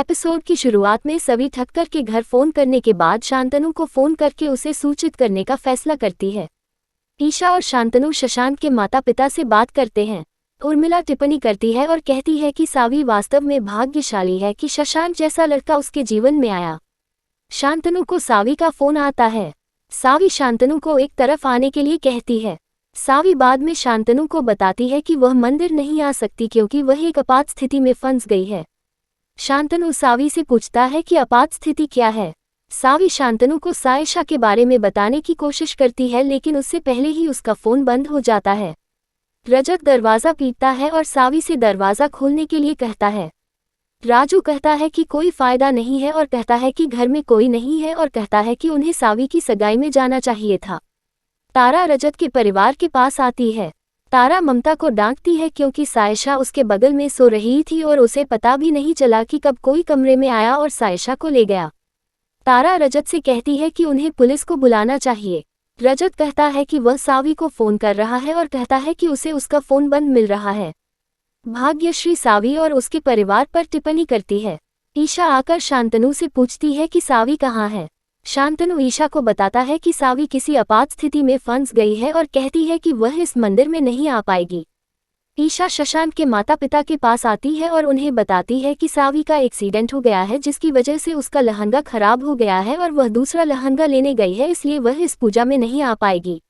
Episode की शुरुआत में सवी ठक्कर के घर फोन करने के बाद शांतनु को फोन करके उसे सूचित करने का फैसला करती है। ईशा और शांतनु शशांक के माता पिता से बात करते हैं। उर्मिला टिप्पणी करती है और कहती है कि सावी वास्तव में भाग्यशाली है कि शशांक जैसा लड़का उसके जीवन में आया। शांतनु को सावी का फोन आता है। सावी शांतनु को एक तरफ आने के लिए कहती है। सावी बाद में शांतनु को बताती है कि वह मंदिर नहीं आ सकती क्योंकि वह एक आपात स्थिति में फंस गई है। शांतनु सावी से पूछता है कि आपात स्थिति क्या है। सावी शांतनु को सायशा के बारे में बताने की कोशिश करती है लेकिन उससे पहले ही उसका फोन बंद हो जाता है। रजत दरवाज़ा पीटता है और सावी से दरवाज़ा खोलने के लिए कहता है। राजू कहता है कि कोई फायदा नहीं है और कहता है कि घर में कोई नहीं है और कहता है कि उन्हें सावी की सगाई में जाना चाहिए था। तारा रजत के परिवार के पास आती है। तारा ममता को डांटती है क्योंकि सायशा उसके बगल में सो रही थी और उसे पता भी नहीं चला कि कब कोई कमरे में आया और सायशा को ले गया। तारा रजत से कहती है कि उन्हें पुलिस को बुलाना चाहिए। रजत कहता है कि वह सावी को फोन कर रहा है और कहता है कि उसे उसका फोन बंद मिल रहा है। भाग्यश्री सावी और उसके परिवार पर टिप्पणी करती है। ईशा आकर शांतनु से पूछती है कि सावी कहाँ है। शांतनु ईशा को बताता है कि सावी किसी आपात स्थिति में फंस गई है और कहती है कि वह इस मंदिर में नहीं आ पाएगी। ईशा शशांक के माता पिता के पास आती है और उन्हें बताती है कि सावी का एक्सीडेंट हो गया है जिसकी वजह से उसका लहंगा खराब हो गया है और वह दूसरा लहंगा लेने गई है, इसलिए वह इस पूजा में नहीं आ पाएगी।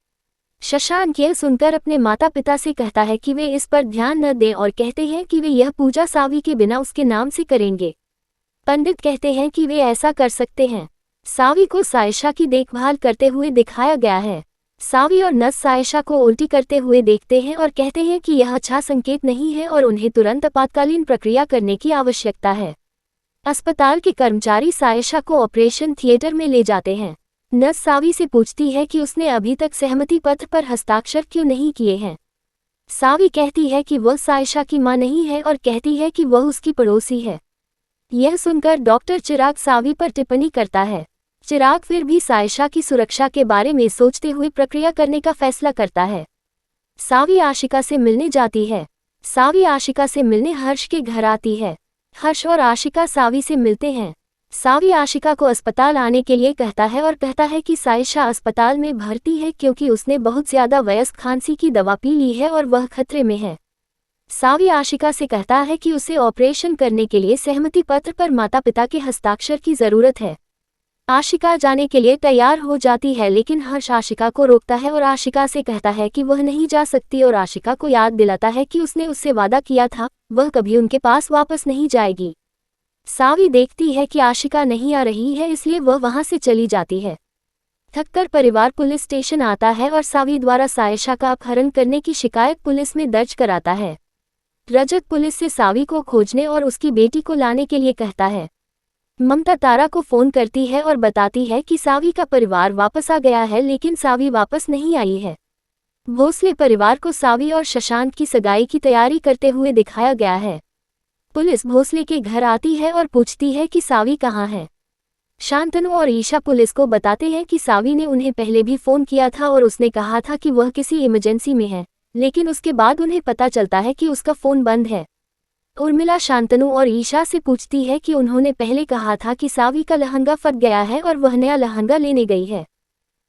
शशांक यह सुनकर अपने माता पिता से कहता है कि वे इस पर ध्यान न दें और कहते हैं कि वे यह पूजा सावी के बिना उसके नाम से करेंगे। पंडित कहते हैं कि वे ऐसा कर सकते हैं। सावी को सायशा की देखभाल करते हुए दिखाया गया है। सावी और नस सायशा को उल्टी करते हुए देखते हैं और कहते हैं कि यह अच्छा संकेत नहीं है और उन्हें तुरंत आपातकालीन प्रक्रिया करने की आवश्यकता है। अस्पताल के कर्मचारी सायशा को ऑपरेशन थिएटर में ले जाते हैं। नस सावी से पूछती है कि उसने अभी तक सहमति पत्र पर हस्ताक्षर क्यों नहीं किए हैं। सावी कहती है कि वह सायशा की मां नहीं है और कहती है कि वह उसकी पड़ोसी है। यह सुनकर डॉक्टर चिराग सावी पर टिप्पणी करता है। चिराग फिर भी सायशा की सुरक्षा के बारे में सोचते हुए प्रक्रिया करने का फैसला करता है। सावी आशिका से मिलने जाती है। सावी आशिका से मिलने हर्ष के घर आती है। हर्ष और आशिका सावी से मिलते हैं। सावी आशिका को अस्पताल आने के लिए कहता है और कहता है कि सायशा अस्पताल में भर्ती है क्योंकि उसने बहुत ज्यादा वयस्क खांसी की दवा पी ली है और वह खतरे में है। सावी आशिका से कहता है कि उसे ऑपरेशन करने के लिए सहमति पत्र पर माता पिता के हस्ताक्षर की जरूरत है। आशिका जाने के लिए तैयार हो जाती है लेकिन हर्ष आशिका को रोकता है और आशिका से कहता है कि वह नहीं जा सकती और आशिका को याद दिलाता है कि उसने उससे वादा किया था वह कभी उनके पास वापस नहीं जाएगी। सावी देखती है कि आशिका नहीं आ रही है, इसलिए वह वहां से चली जाती है। ठक्कर परिवार पुलिस स्टेशन आता है और सावी द्वारा सायशा का अपहरण करने की शिकायत पुलिस में दर्ज कराता है। रजत पुलिस से सावी को खोजने और उसकी बेटी को लाने के लिए कहता है। ममता तारा को फोन करती है और बताती है कि सावी का परिवार वापस आ गया है लेकिन सावी वापस नहीं आई है। भोसले परिवार को सावी और शशांक की सगाई की तैयारी करते हुए दिखाया गया है। पुलिस भोसले के घर आती है और पूछती है कि सावी कहाँ है। शांतनु और ईशा पुलिस को बताते हैं कि सावी ने उन्हें पहले भी फोन किया था और उसने कहा था कि वह किसी इमरजेंसी में है, लेकिन उसके बाद उन्हें पता चलता है कि उसका फोन बंद है। उर्मिला शांतनु और ईशा से पूछती है कि उन्होंने पहले कहा था कि सावी का लहंगा फट गया है और वह नया लहंगा लेने गई है।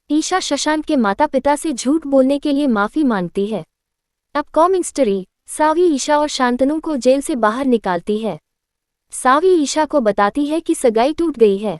ईशा शशांक के माता पिता से झूठ बोलने के लिए माफी मांगती है। अपकमिंग स्टोरी, सावी ईशा और शांतनु को जेल से बाहर निकालती है। सावी ईशा को बताती है कि सगाई टूट गई है।